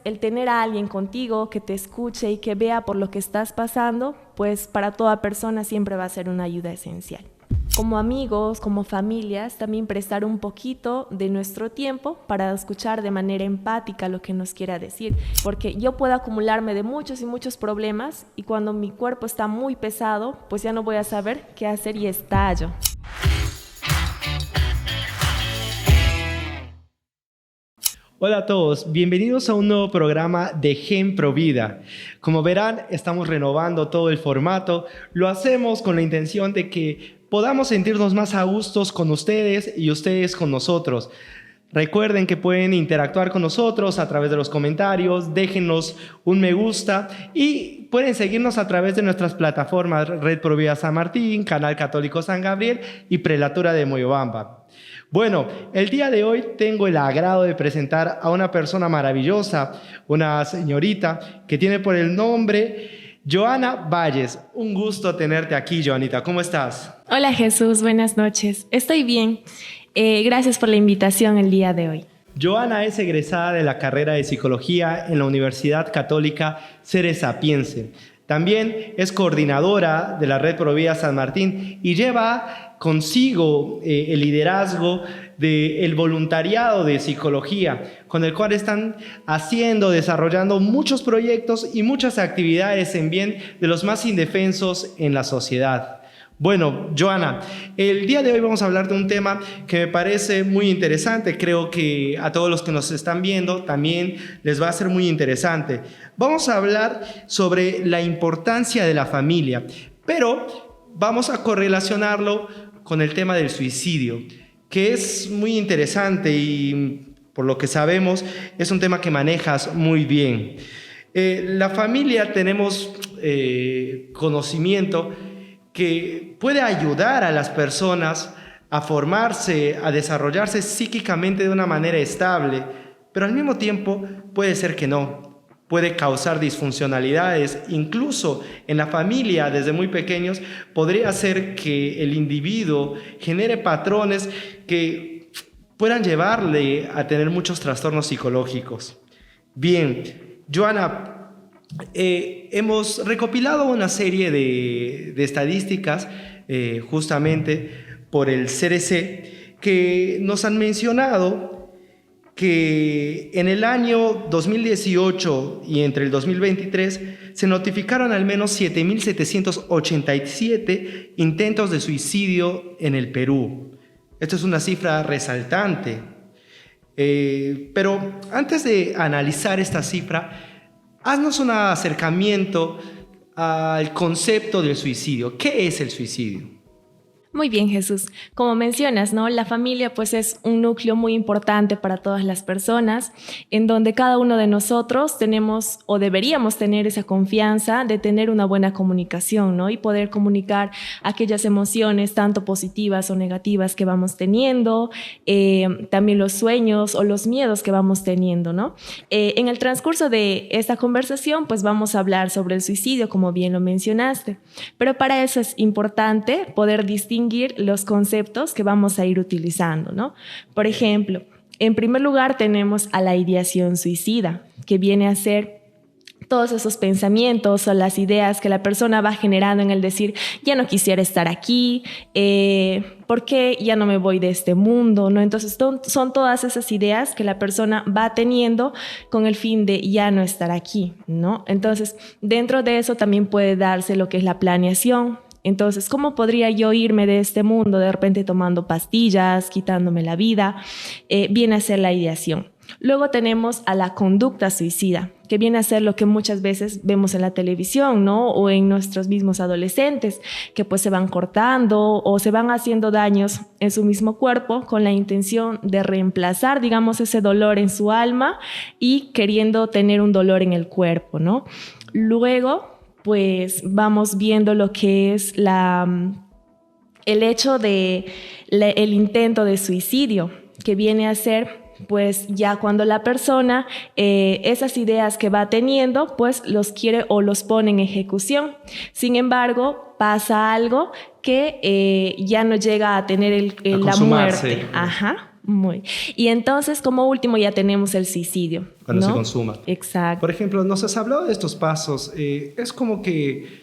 el tener a alguien contigo que te escuche y que vea por lo que estás pasando, pues para toda persona siempre va a ser una ayuda esencial. Como amigos, como familias, también prestar un poquito de nuestro tiempo para escuchar de manera empática lo que nos quiera decir, porque yo puedo acumularme de muchos y muchos problemas y cuando mi cuerpo está muy pesado, pues ya no voy a saber qué hacer y estallo. Hola a todos, bienvenidos a un nuevo programa de Gen Pro Vida. Como verán, estamos renovando todo el formato. Lo hacemos con la intención de que podamos sentirnos más a gustos con ustedes y ustedes con nosotros. Recuerden que pueden interactuar con nosotros a través de los comentarios, déjenos un me gusta y pueden seguirnos a través de nuestras plataformas Red Pro Vida San Martín, Canal Católico San Gabriel y Prelatura de Moyobamba. Bueno, el día de hoy tengo el agrado de presentar a una persona maravillosa, una señorita que tiene por el nombre Joana Valles. Un gusto tenerte aquí, Joanita. ¿Cómo estás? Hola Jesús, buenas noches. Estoy bien. Gracias por la invitación el día de hoy. Joana es egresada de la carrera de Psicología en la Universidad Católica Ceres Sapiense. También es coordinadora de la Red Pro Vida San Martín y lleva consigo el liderazgo del voluntariado de psicología, con el cual están desarrollando muchos proyectos y muchas actividades en bien de los más indefensos en la sociedad. Bueno, Joana, el día de hoy vamos a hablar de un tema que me parece muy interesante. Creo que a todos los que nos están viendo también les va a ser muy interesante. Vamos a hablar sobre la importancia de la familia, pero vamos a correlacionarlo con el tema del suicidio, que es muy interesante y por lo que sabemos es un tema que manejas muy bien. La familia tenemos conocimiento que puede ayudar a las personas a formarse, a desarrollarse psíquicamente de una manera estable, pero al mismo tiempo puede ser que no. Puede causar disfuncionalidades, incluso en la familia desde muy pequeños podría ser que el individuo genere patrones que puedan llevarle a tener muchos trastornos psicológicos. Bien, Joana, hemos recopilado una serie de estadísticas justamente por el CDC que nos han mencionado que en el año 2018 y entre el 2023 se notificaron al menos 7,787 intentos de suicidio en el Perú. Esto es una cifra resaltante. Pero antes de analizar esta cifra, haznos un acercamiento al concepto del suicidio. ¿Qué es el suicidio? Muy bien, Jesús. Como mencionas, ¿no? La familia pues es un núcleo muy importante para todas las personas, en donde cada uno de nosotros tenemos o deberíamos tener esa confianza de tener una buena comunicación, ¿no? Y poder comunicar aquellas emociones, tanto positivas o negativas que vamos teniendo, también los sueños o los miedos que vamos teniendo, ¿no? En el transcurso de esta conversación, pues vamos a hablar sobre el suicidio, como bien lo mencionaste, pero para eso es importante poder distinguir los conceptos que vamos a ir utilizando, ¿no? Por ejemplo, en primer lugar tenemos a la ideación suicida, que viene a ser todos esos pensamientos o las ideas que la persona va generando en el decir, ya no quisiera estar aquí, ¿por qué ya no me voy de este mundo? ¿No? Entonces son todas esas ideas que la persona va teniendo con el fin de ya no estar aquí, ¿no? Entonces, dentro de eso también puede darse lo que es la planeación. Entonces, ¿cómo podría yo irme de este mundo de repente tomando pastillas, quitándome la vida? Viene a ser la ideación. Luego tenemos a la conducta suicida, que viene a ser lo que muchas veces vemos en la televisión, ¿no? O en nuestros mismos adolescentes, que pues se van cortando o se van haciendo daños en su mismo cuerpo con la intención de reemplazar, digamos, ese dolor en su alma y queriendo tener un dolor en el cuerpo, ¿no? Luego, pues vamos viendo lo que es el hecho de el intento de suicidio, que viene a ser pues ya cuando la persona esas ideas que va teniendo pues los quiere o los pone en ejecución. Sin embargo, pasa algo que ya no llega a tener la muerte. Ajá. Y entonces, como último, ya tenemos el suicidio. Cuando ¿no? se consuma. Exacto. Por ejemplo, nos has hablado de estos pasos. Es como que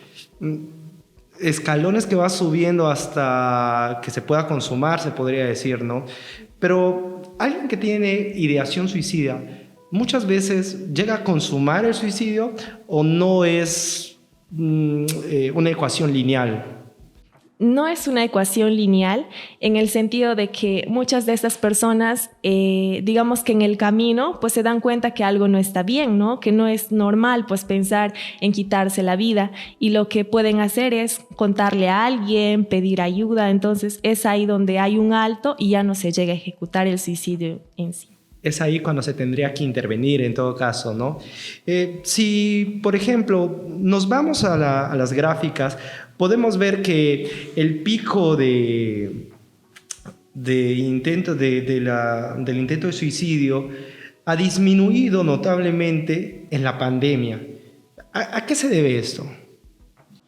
escalones que va subiendo hasta que se pueda consumar, se podría decir, ¿no? Pero alguien que tiene ideación suicida, muchas veces llega a consumar el suicidio o no es una ecuación lineal. No es una ecuación lineal en el sentido de que muchas de estas personas, digamos que en el camino, pues se dan cuenta que algo no está bien, ¿no? Que no es normal, pues pensar en quitarse la vida, y lo que pueden hacer es contarle a alguien, pedir ayuda. Entonces es ahí donde hay un alto y ya no se llega a ejecutar el suicidio en sí. Es ahí cuando se tendría que intervenir en todo caso, ¿no? Si, por ejemplo, nos vamos a las gráficas, podemos ver que el pico del intento de suicidio ha disminuido notablemente en la pandemia. ¿A qué se debe esto?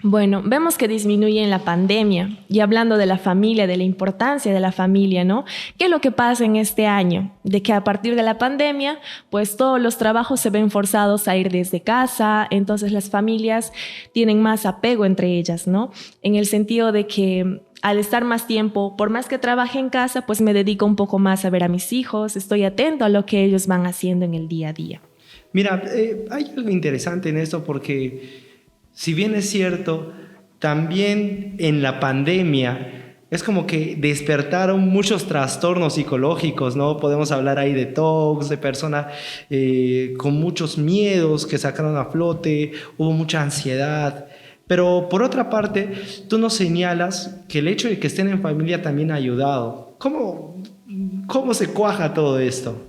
Bueno, vemos que disminuye en la pandemia, y hablando de la familia, de la importancia de la familia, ¿no? ¿Qué es lo que pasa en este año? De que a partir de la pandemia, pues todos los trabajos se ven forzados a ir desde casa, entonces las familias tienen más apego entre ellas, ¿no? En el sentido de que al estar más tiempo, por más que trabaje en casa, pues me dedico un poco más a ver a mis hijos, estoy atento a lo que ellos van haciendo en el día a día. Mira, hay algo interesante en esto porque, si bien es cierto, también en la pandemia es como que despertaron muchos trastornos psicológicos, ¿no? Podemos hablar ahí de TOCs, de personas con muchos miedos que sacaron a flote, hubo mucha ansiedad. Pero por otra parte, tú nos señalas que el hecho de que estén en familia también ha ayudado. ¿Cómo se cuaja todo esto?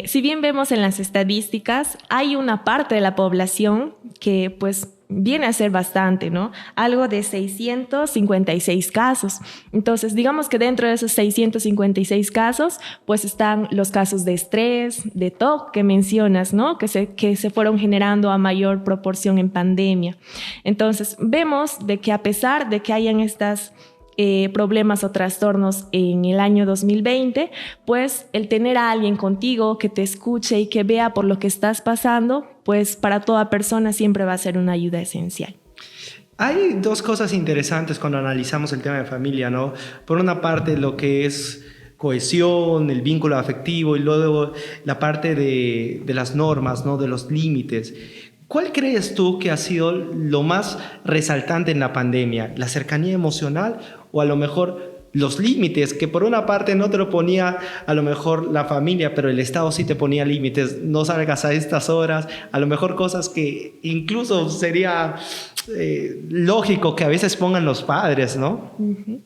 Si bien vemos en las estadísticas, hay una parte de la población que pues viene a ser bastante, ¿no? Algo de 656 casos. Entonces, digamos que dentro de esos 656 casos, pues están los casos de estrés, de TOC que mencionas, ¿no? Que se fueron generando a mayor proporción en pandemia. Entonces, vemos de que a pesar de que hayan estas problemas o trastornos en el año 2020, pues el tener a alguien contigo que te escuche y que vea por lo que estás pasando, pues para toda persona siempre va a ser una ayuda esencial. Hay dos cosas interesantes cuando analizamos el tema de familia, ¿no? Por una parte, lo que es cohesión, el vínculo afectivo, y luego la parte de las normas, ¿no? De los límites. ¿Cuál crees tú que ha sido lo más resaltante en la pandemia? ¿La cercanía emocional o a lo mejor los límites? Que por una parte no te lo ponía a lo mejor la familia, pero el Estado sí te ponía límites. No salgas a estas horas, a lo mejor cosas que incluso sería lógico que a veces pongan los padres, ¿no? Uh-huh.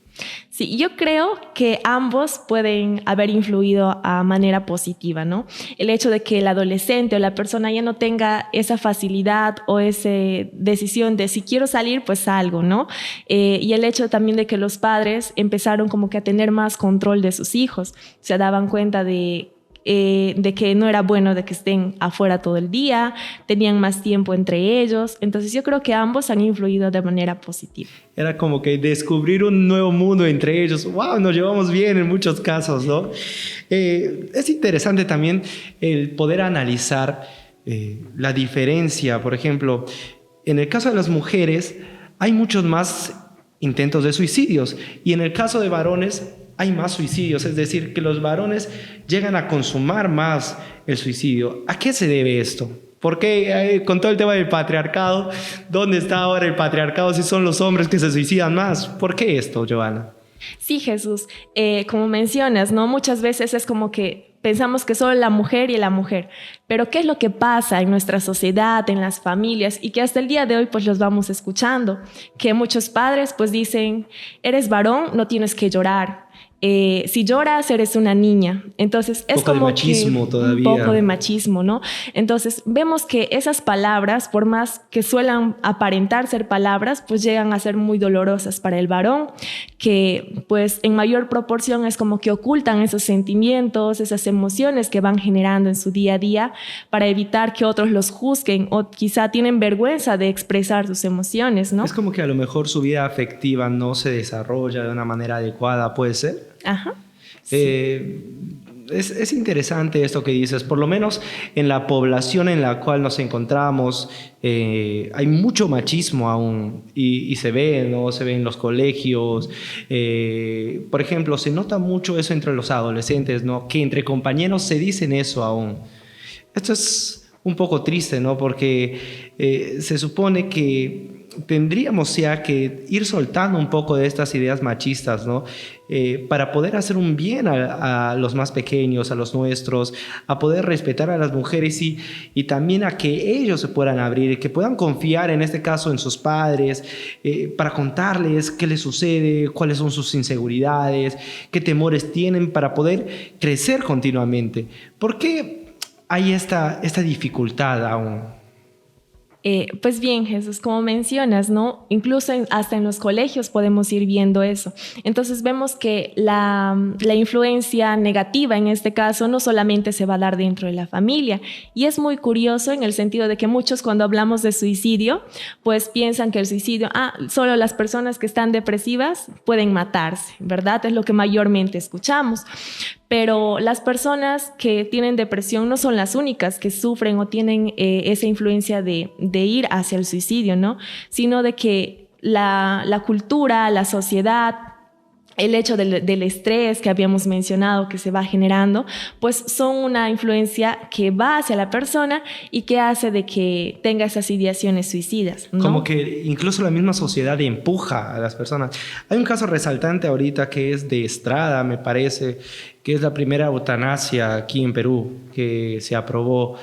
Sí, yo creo que ambos pueden haber influido a manera positiva, ¿no? El hecho de que el adolescente o la persona ya no tenga esa facilidad o esa decisión de si quiero salir, pues salgo, ¿no? Y el hecho también de que los padres empezaron como que a tener más control de sus hijos, se daban cuenta de que no era bueno de que estén afuera todo el día, tenían más tiempo entre ellos. Entonces yo creo que ambos han influido de manera positiva. Era como que descubrir un nuevo mundo entre ellos. ¡Wow! Nos llevamos bien en muchos casos, ¿no? Es interesante también el poder analizar la diferencia. Por ejemplo, en el caso de las mujeres hay muchos más intentos de suicidios, y en el caso de varones hay más suicidios, es decir, que los varones llegan a consumar más el suicidio. ¿A qué se debe esto? ¿Por qué con todo el tema del patriarcado, dónde está ahora el patriarcado si son los hombres que se suicidan más? ¿Por qué esto, Johanna? Sí, Jesús, como mencionas, ¿no? Muchas veces es como que pensamos que solo la mujer y la mujer, pero ¿qué es lo que pasa en nuestra sociedad, en las familias, y que hasta el día de hoy pues los vamos escuchando? Que muchos padres pues dicen, eres varón, no tienes que llorar. Si lloras, eres una niña. Entonces es como machismo todavía. Un poco de machismo, ¿no? Entonces vemos que esas palabras, por más que suelan aparentar ser palabras, pues llegan a ser muy dolorosas para el varón, que pues en mayor proporción es como que ocultan esos sentimientos, esas emociones que van generando en su día a día para evitar que otros los juzguen, o quizá tienen vergüenza de expresar sus emociones, ¿no? Es como que a lo mejor su vida afectiva no se desarrolla de una manera adecuada, ¿puede ser? Ajá. Es interesante esto que dices. Por lo menos en la población en la cual nos encontramos hay mucho machismo aún y se ve, ¿no? Se ve en los colegios. Por ejemplo, se nota mucho eso entre los adolescentes, ¿no? Que entre compañeros se dicen eso aún. Esto es un poco triste, ¿no? Porque se supone que tendríamos ya que ir soltando un poco de estas ideas machistas, ¿no? Para poder hacer un bien a los más pequeños, a los nuestros, a poder respetar a las mujeres y también a que ellos se puedan abrir, que puedan confiar en este caso en sus padres, para contarles qué les sucede, cuáles son sus inseguridades, qué temores tienen para poder crecer continuamente. ¿Por qué hay esta dificultad aún? Pues bien, Jesús, como mencionas, ¿no? Incluso hasta en los colegios podemos ir viendo eso. Entonces vemos que la influencia negativa en este caso no solamente se va a dar dentro de la familia. Y es muy curioso en el sentido de que muchos cuando hablamos de suicidio, pues piensan que el suicidio, solo las personas que están depresivas pueden matarse, ¿verdad? Es lo que mayormente escuchamos. Pero las personas que tienen depresión no son las únicas que sufren o tienen esa influencia de ir hacia el suicidio, ¿no? Sino de que la cultura, la sociedad, el hecho del estrés que habíamos mencionado que se va generando, pues son una influencia que va hacia la persona y que hace de que tenga esas ideaciones suicidas, ¿no? Como que incluso la misma sociedad empuja a las personas. Hay un caso resaltante ahorita que es de Estrada, me parece, que es la primera eutanasia aquí en Perú que se aprobó.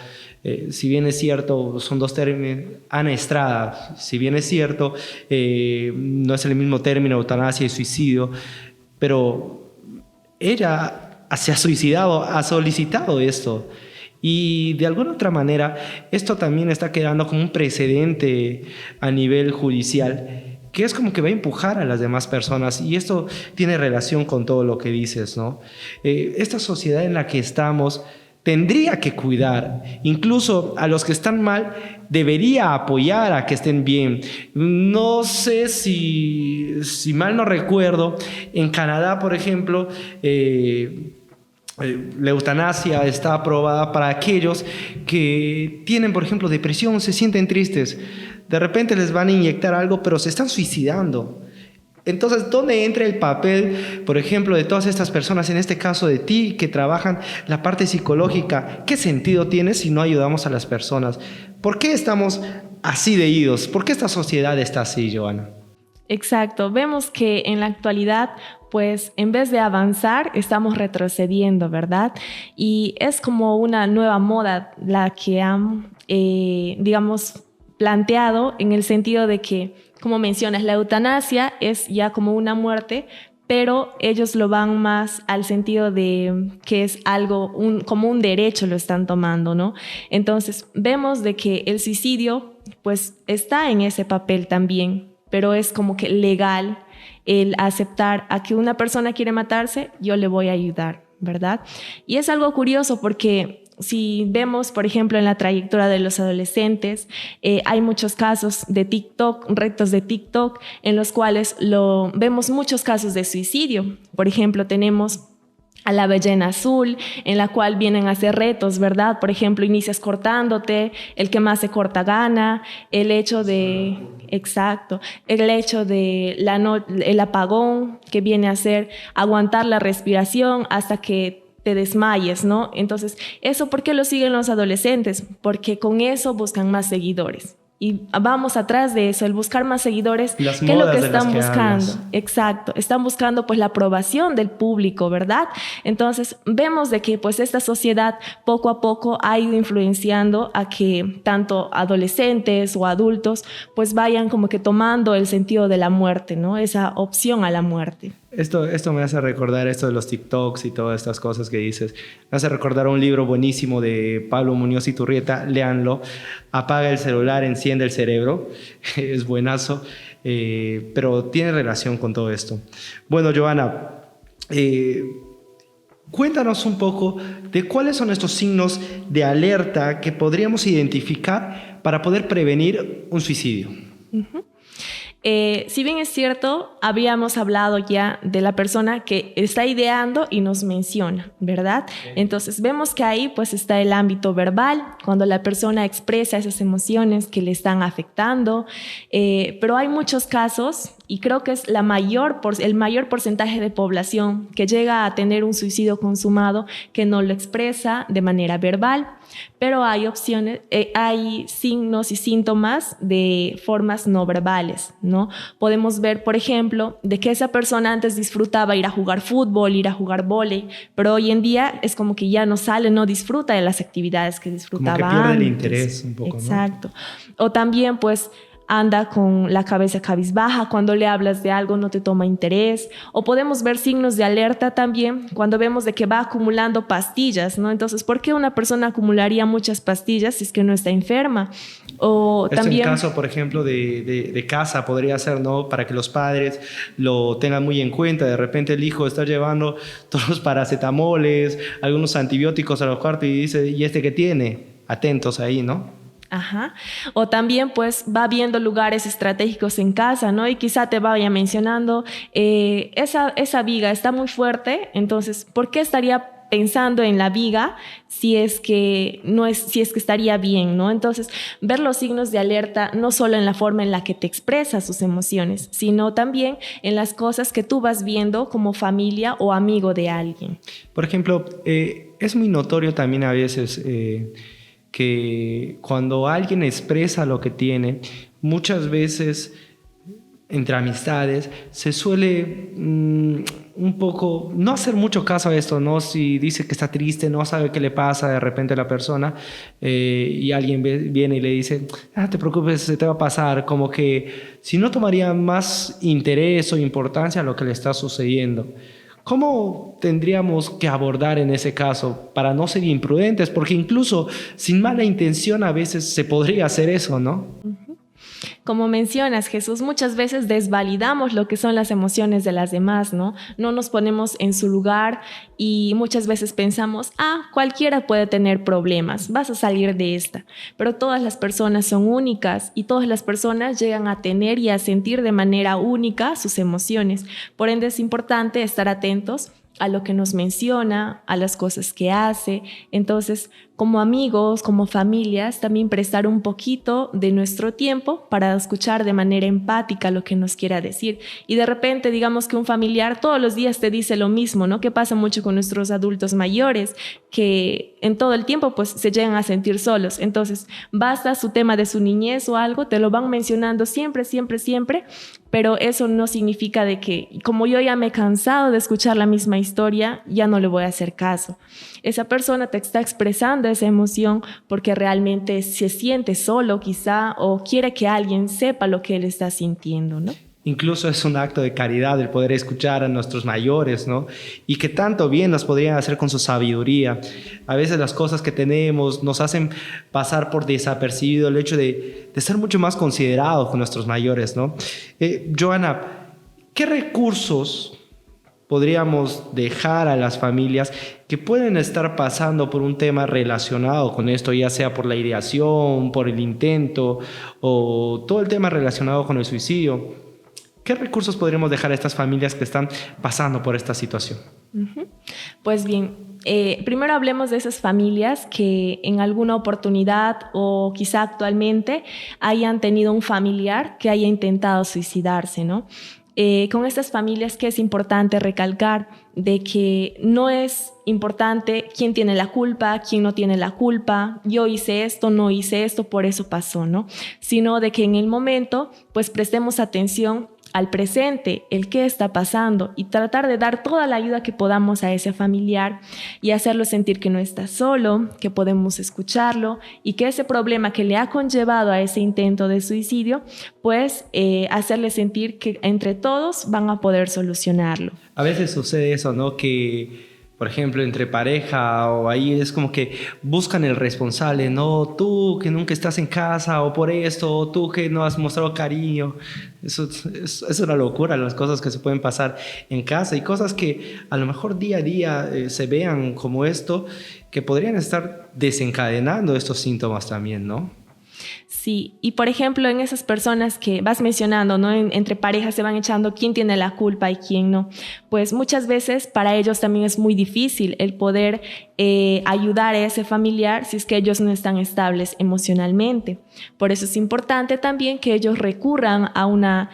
Si bien es cierto, son dos términos, Ana Estrada, si bien es cierto, no es el mismo término eutanasia y suicidio, pero ella se ha suicidado, ha solicitado esto. Y de alguna otra manera, esto también está quedando como un precedente a nivel judicial, que es como que va a empujar a las demás personas, y esto tiene relación con todo lo que dices, ¿no? Esta sociedad en la que estamos tendría que cuidar, incluso a los que están mal, debería apoyar a que estén bien. No sé si mal no recuerdo, en Canadá, por ejemplo, la eutanasia está aprobada para aquellos que tienen, por ejemplo, depresión, se sienten tristes. De repente les van a inyectar algo, pero se están suicidando. Entonces, ¿dónde entra el papel, por ejemplo, de todas estas personas, en este caso de ti, que trabajan la parte psicológica? ¿Qué sentido tiene si no ayudamos a las personas? ¿Por qué estamos así de idos? ¿Por qué esta sociedad está así, Joana? Exacto. Vemos que en la actualidad, pues en vez de avanzar, estamos retrocediendo, ¿verdad? Y es como una nueva moda la que han, digamos, planteado en el sentido de que, como mencionas, la eutanasia es ya como una muerte, pero ellos lo van más al sentido de que es algo, como un derecho lo están tomando, ¿no? Entonces, vemos de que el suicidio, pues, está en ese papel también, pero es como que legal el aceptar a que una persona quiere matarse, yo le voy a ayudar, ¿verdad? Y es algo curioso porque si vemos, por ejemplo, en la trayectoria de los adolescentes, hay muchos casos de TikTok, retos de TikTok, en los cuales vemos muchos casos de suicidio. Por ejemplo, tenemos a la ballena azul, en la cual vienen a hacer retos, ¿verdad? Por ejemplo, inicias cortándote, el que más se corta gana, el hecho de... Exacto, el hecho de el apagón, que viene a ser aguantar la respiración hasta que te desmayes, ¿no? Entonces, ¿eso por qué lo siguen los adolescentes? Porque con eso buscan más seguidores. Y vamos atrás de eso, el buscar más seguidores, ¿qué es lo que están buscando? Exacto, están buscando pues la aprobación del público, ¿verdad? Entonces vemos de que pues esta sociedad poco a poco ha ido influenciando a que tanto adolescentes o adultos pues vayan como que tomando el sentido de la muerte, ¿no? Esa opción a la muerte. Esto me hace recordar esto de los TikToks y todas estas cosas que dices. Me hace recordar un libro buenísimo de Pablo Muñoz Iturrieta, léanlo. Apaga el celular, enciende el cerebro. Es buenazo, pero tiene relación con todo esto. Bueno, Joana, cuéntanos un poco de cuáles son estos signos de alerta que podríamos identificar para poder prevenir un suicidio. Uh-huh. Si bien es cierto, habíamos hablado ya de la persona que está ideando y nos menciona, ¿verdad? Okay. Entonces vemos que ahí pues está el ámbito verbal, cuando la persona expresa esas emociones que le están afectando, pero hay muchos casos y creo que es el mayor porcentaje de población que llega a tener un suicidio consumado que no lo expresa de manera verbal, pero hay hay signos y síntomas de formas no verbales, ¿no? Podemos ver, por ejemplo, de que esa persona antes disfrutaba ir a jugar fútbol, ir a jugar vóley, pero hoy en día es como que ya no sale, no disfruta de las actividades que disfrutaba antes. Como que pierde el interés un poco, exacto. ¿No? O también, pues, anda con la cabeza cabizbaja, cuando le hablas de algo no te toma interés, o podemos ver signos de alerta también cuando vemos de que va acumulando pastillas, ¿no? Entonces, ¿por qué una persona acumularía muchas pastillas si es que no está enferma? O también, en caso, por ejemplo, de casa podría ser, ¿no? Para que los padres lo tengan muy en cuenta. De repente el hijo está llevando todos los paracetamoles, algunos antibióticos a los cuartos y dice, ¿y este qué tiene? Atentos ahí, ¿no? Ajá. O también pues va viendo lugares estratégicos en casa, ¿no? Y quizá te vaya mencionando, esa viga está muy fuerte, entonces, ¿por qué estaría pensando en la viga si es que estaría bien, ¿no? Entonces, ver los signos de alerta no solo en la forma en la que te expresas sus emociones, sino también en las cosas que tú vas viendo como familia o amigo de alguien. Por ejemplo, es muy notorio también a veces que cuando alguien expresa lo que tiene, muchas veces entre amistades se suele un poco no hacer mucho caso a esto, ¿no? Si dice que está triste, no sabe qué le pasa de repente a la persona y alguien viene y le dice, no te preocupes, se te va a pasar, como que si no tomaría más interés o importancia a lo que le está sucediendo. ¿Cómo tendríamos que abordar en ese caso para no ser imprudentes? Porque incluso sin mala intención a veces se podría hacer eso, ¿no? Como mencionas, Jesús, muchas veces desvalidamos lo que son las emociones de las demás, ¿no? No nos ponemos en su lugar y muchas veces pensamos, cualquiera puede tener problemas, vas a salir de esta. Pero todas las personas son únicas y todas las personas llegan a tener y a sentir de manera única sus emociones. Por ende, es importante estar atentos a lo que nos menciona, a las cosas que hace. Entonces, como amigos, como familias, también prestar un poquito de nuestro tiempo para escuchar de manera empática lo que nos quiera decir. Y de repente, digamos que un familiar todos los días te dice lo mismo, ¿no? Que pasa mucho con nuestros adultos mayores, que en todo el tiempo pues se llegan a sentir solos. Entonces, basta su tema de su niñez o algo, te lo van mencionando siempre, siempre, siempre, pero eso no significa de que, como yo ya me he cansado de escuchar la misma historia, ya no le voy a hacer caso. Esa persona te está expresando esa emoción porque realmente se siente solo quizá o quiere que alguien sepa lo que él está sintiendo, ¿no? Incluso es un acto de caridad el poder escuchar a nuestros mayores, ¿no? Y que tanto bien nos podrían hacer con su sabiduría. A veces las cosas que tenemos nos hacen pasar por desapercibido el hecho de ser mucho más considerados con nuestros mayores, ¿no? Joana, ¿qué recursos podríamos dejar a las familias que pueden estar pasando por un tema relacionado con esto, ya sea por la ideación, por el intento o todo el tema relacionado con el suicidio? ¿Qué recursos podríamos dejar a estas familias que están pasando por esta situación? Pues bien, primero hablemos de esas familias que en alguna oportunidad o quizá actualmente hayan tenido un familiar que haya intentado suicidarse, ¿no? Con estas familias que es importante recalcar de que no es importante quién tiene la culpa, quién no tiene la culpa, yo hice esto, no hice esto, por eso pasó, ¿no? Sino de que en el momento pues prestemos atención al presente, el qué está pasando y tratar de dar toda la ayuda que podamos a ese familiar y hacerlo sentir que no está solo, que podemos escucharlo y que ese problema que le ha conllevado a ese intento de suicidio, pues hacerle sentir que entre todos van a poder solucionarlo. A veces sucede eso, ¿no? Que por ejemplo, entre pareja o ahí es como que buscan el responsable, no tú que nunca estás en casa o por esto, o tú que no has mostrado cariño. Eso es una locura, las cosas que se pueden pasar en casa y cosas que a lo mejor día a día se vean como esto, que podrían estar desencadenando estos síntomas también, ¿no? Sí, y por ejemplo, en esas personas que vas mencionando, ¿no? Entre parejas se van echando quién tiene la culpa y quién no. Pues muchas veces para ellos también es muy difícil el poder ayudar a ese familiar si es que ellos no están estables emocionalmente. Por eso es importante también que ellos recurran a una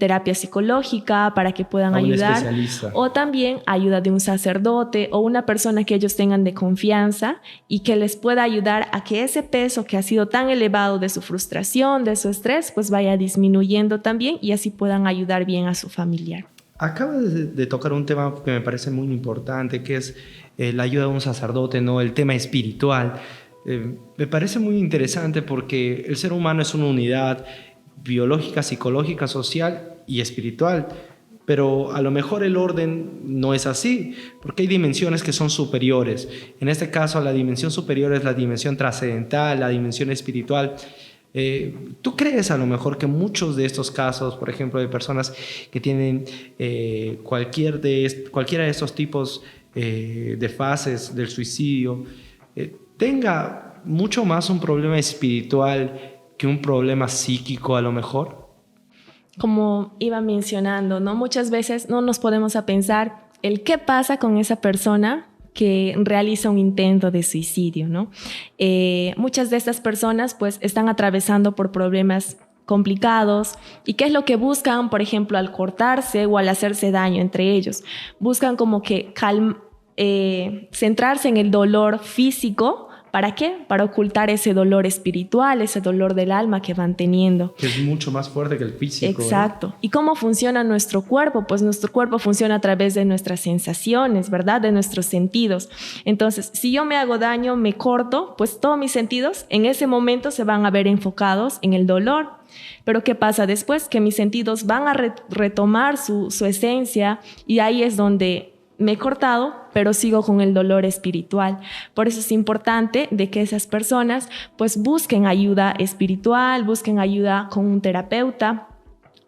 terapia psicológica para que puedan A un ayudar, especialista. o también ayuda de un sacerdote o una persona que ellos tengan de confianza y que les pueda ayudar a que ese peso que ha sido tan elevado de su frustración, de su estrés, pues vaya disminuyendo también y así puedan ayudar bien a su familiar. Acabas de tocar un tema que me parece muy importante, que es la ayuda de un sacerdote, ¿no? El tema espiritual. Me parece muy interesante porque el ser humano es una unidad biológica, psicológica, social y espiritual, pero a lo mejor el orden no es así, porque hay dimensiones que son superiores. En este caso, la dimensión superior es la dimensión trascendental, la dimensión espiritual. ¿Tú crees a lo mejor que muchos de estos casos, por ejemplo, de personas que tienen cualquiera de estos tipos de fases del suicidio, tenga mucho más un problema espiritual que un problema psíquico a lo mejor? Como iba mencionando, ¿no? Muchas veces no nos podemos a pensar el qué pasa con esa persona que realiza un intento de suicidio, ¿no? Muchas de estas personas pues están atravesando por problemas complicados. ¿Y qué es lo que buscan, por ejemplo, al cortarse o al hacerse daño entre ellos? Buscan como que centrarse en el dolor físico. ¿Para qué? Para ocultar ese dolor espiritual, ese dolor del alma que van teniendo. Que es mucho más fuerte que el físico. Exacto. ¿Y cómo funciona nuestro cuerpo? Pues nuestro cuerpo funciona a través de nuestras sensaciones, ¿verdad? De nuestros sentidos. Entonces, si yo me hago daño, me corto, pues todos mis sentidos en ese momento se van a ver enfocados en el dolor. Pero ¿qué pasa después? Que mis sentidos van a retomar su esencia y ahí es donde me he cortado, pero sigo con el dolor espiritual. Por eso es importante de que esas personas pues busquen ayuda espiritual, busquen ayuda con un terapeuta.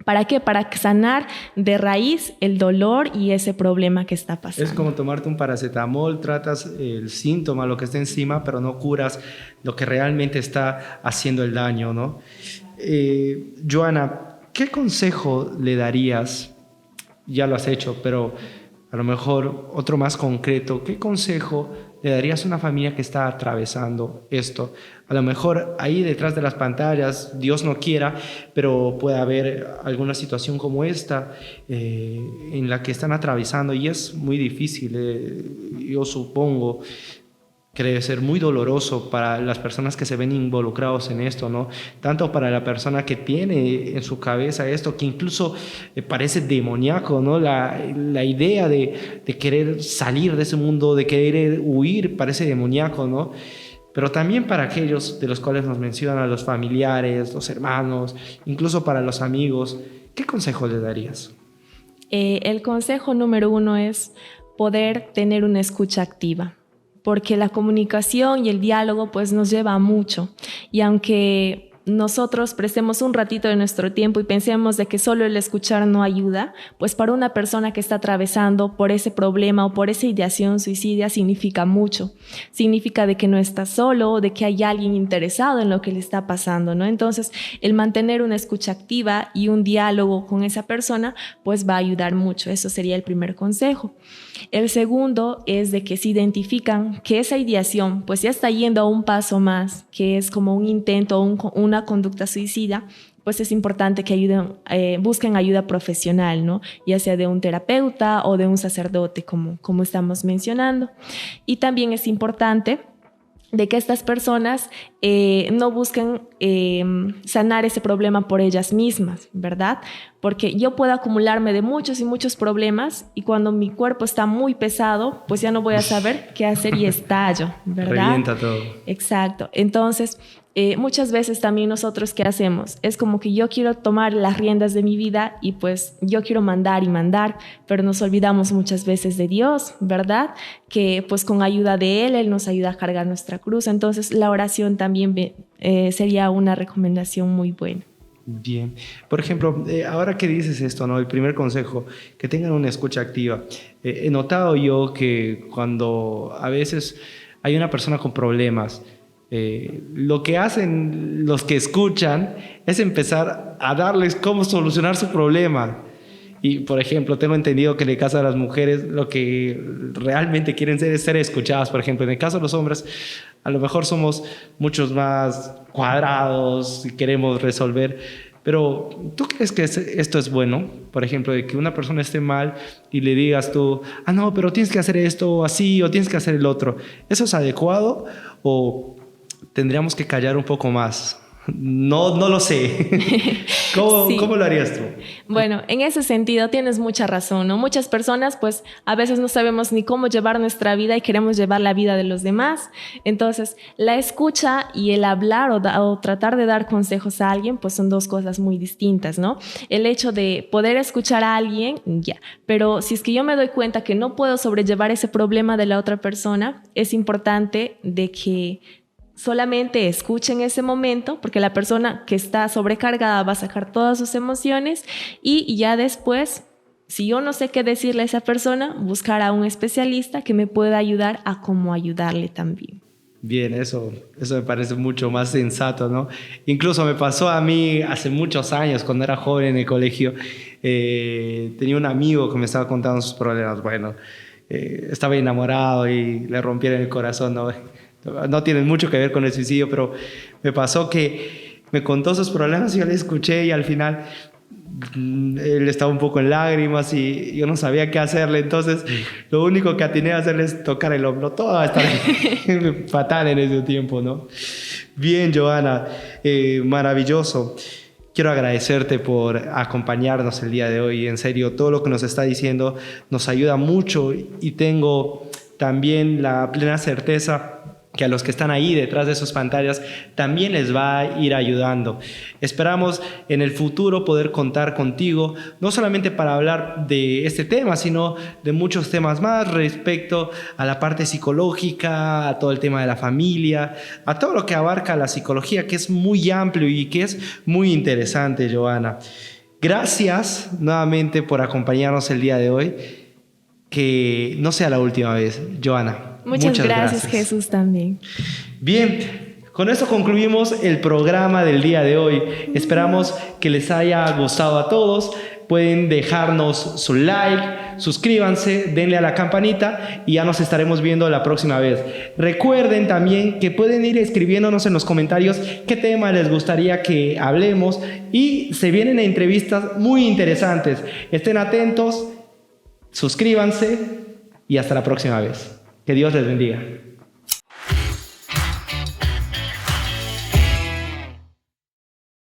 ¿Para qué? Para sanar de raíz el dolor y ese problema que está pasando. Es como tomarte un paracetamol, tratas el síntoma, lo que está encima, pero no curas lo que realmente está haciendo el daño, ¿no? Joana, ¿qué consejo le darías? Ya lo has hecho, pero a lo mejor otro más concreto. ¿Qué consejo le darías a una familia que está atravesando esto? A lo mejor ahí detrás de las pantallas, Dios no quiera, pero puede haber alguna situación como esta en la que están atravesando y es muy difícil, yo supongo que debe ser muy doloroso para las personas que se ven involucrados en esto, ¿no? Tanto para la persona que tiene en su cabeza esto, que incluso parece demoníaco, ¿no? La idea de querer salir de ese mundo, de querer huir, parece demoníaco, ¿no? Pero también para aquellos de los cuales nos mencionan, los familiares, los hermanos, incluso para los amigos, ¿qué consejo le darías? El consejo número 1 es poder tener una escucha activa, porque la comunicación y el diálogo pues nos lleva a mucho, y aunque nosotros prestemos un ratito de nuestro tiempo y pensemos de que solo el escuchar no ayuda, pues para una persona que está atravesando por ese problema o por esa ideación suicida significa mucho. Significa de que no está solo, de que hay alguien interesado en lo que le está pasando, ¿no? Entonces, el mantener una escucha activa y un diálogo con esa persona, pues va a ayudar mucho. Eso sería el primer consejo. El segundo es de que se identifican que esa ideación pues ya está yendo a un paso más, que es como un intento o una conducta suicida, pues es importante que busquen ayuda profesional, ¿no? Ya sea de un terapeuta o de un sacerdote, como estamos mencionando. Y también es importante de que estas personas no busquen sanar ese problema por ellas mismas, ¿verdad? Porque yo puedo acumularme de muchos y muchos problemas y cuando mi cuerpo está muy pesado, pues ya no voy a saber qué hacer y estallo, ¿verdad? Revienta todo. Exacto. Entonces, muchas veces también nosotros, ¿qué hacemos? Es como que yo quiero tomar las riendas de mi vida y pues yo quiero mandar y mandar, pero nos olvidamos muchas veces de Dios, ¿verdad? Que pues con ayuda de Él nos ayuda a cargar nuestra cruz. Entonces, la oración también sería una recomendación muy buena. Bien. Por ejemplo, ahora que dices esto, ¿no? El primer consejo, que tengan una escucha activa. He notado yo que cuando a veces hay una persona con problemas, Lo que hacen los que escuchan es empezar a darles cómo solucionar su problema. Y, por ejemplo, tengo entendido que en el caso de las mujeres lo que realmente quieren ser es ser escuchadas. Por ejemplo, en el caso de los hombres, a lo mejor somos muchos más cuadrados y queremos resolver. Pero, ¿tú crees que esto es bueno? Por ejemplo, de que una persona esté mal y le digas tú, no, pero tienes que hacer esto así o tienes que hacer el otro. ¿Eso es adecuado o tendríamos que callar un poco más? No lo sé. Sí. ¿Cómo lo harías tú? Bueno, en ese sentido tienes mucha razón, ¿no? Muchas personas, pues, a veces no sabemos ni cómo llevar nuestra vida y queremos llevar la vida de los demás. Entonces, la escucha y el hablar o tratar de dar consejos a alguien, pues son dos cosas muy distintas, ¿no? El hecho de poder escuchar a alguien, ya. Pero si es que yo me doy cuenta que no puedo sobrellevar ese problema de la otra persona, es importante de que solamente escuche en ese momento, porque la persona que está sobrecargada va a sacar todas sus emociones y ya después, si yo no sé qué decirle a esa persona, buscar a un especialista que me pueda ayudar a cómo ayudarle también. Bien, eso me parece mucho más sensato, ¿no? Incluso me pasó a mí hace muchos años, cuando era joven en el colegio, tenía un amigo que me estaba contando sus problemas. Bueno, estaba enamorado y le rompieron el corazón, ¿no? No tienen mucho que ver con el suicidio, pero me pasó que me contó sus problemas y yo le escuché y al final él estaba un poco en lágrimas y yo no sabía qué hacerle. Entonces lo único que atiné a hacerle es tocar el hombro. Todo va a estar fatal en ese tiempo, ¿no? Bien, Johanna, maravilloso. Quiero agradecerte por acompañarnos el día de hoy. En serio, todo lo que nos está diciendo nos ayuda mucho y tengo también la plena certeza que a los que están ahí detrás de sus pantallas también les va a ir ayudando. Esperamos en el futuro poder contar contigo, no solamente para hablar de este tema, sino de muchos temas más respecto a la parte psicológica, a todo el tema de la familia, a todo lo que abarca la psicología, que es muy amplio y que es muy interesante, Johanna. Gracias nuevamente por acompañarnos el día de hoy. Que no sea la última vez, Johanna. Muchas gracias, Jesús, también. Bien, con esto concluimos el programa del día de hoy. Esperamos que les haya gustado a todos. Pueden dejarnos su like, suscríbanse, denle a la campanita y ya nos estaremos viendo la próxima vez. Recuerden también que pueden ir escribiéndonos en los comentarios qué tema les gustaría que hablemos y se vienen entrevistas muy interesantes. Estén atentos, suscríbanse y hasta la próxima vez. Que Dios les bendiga.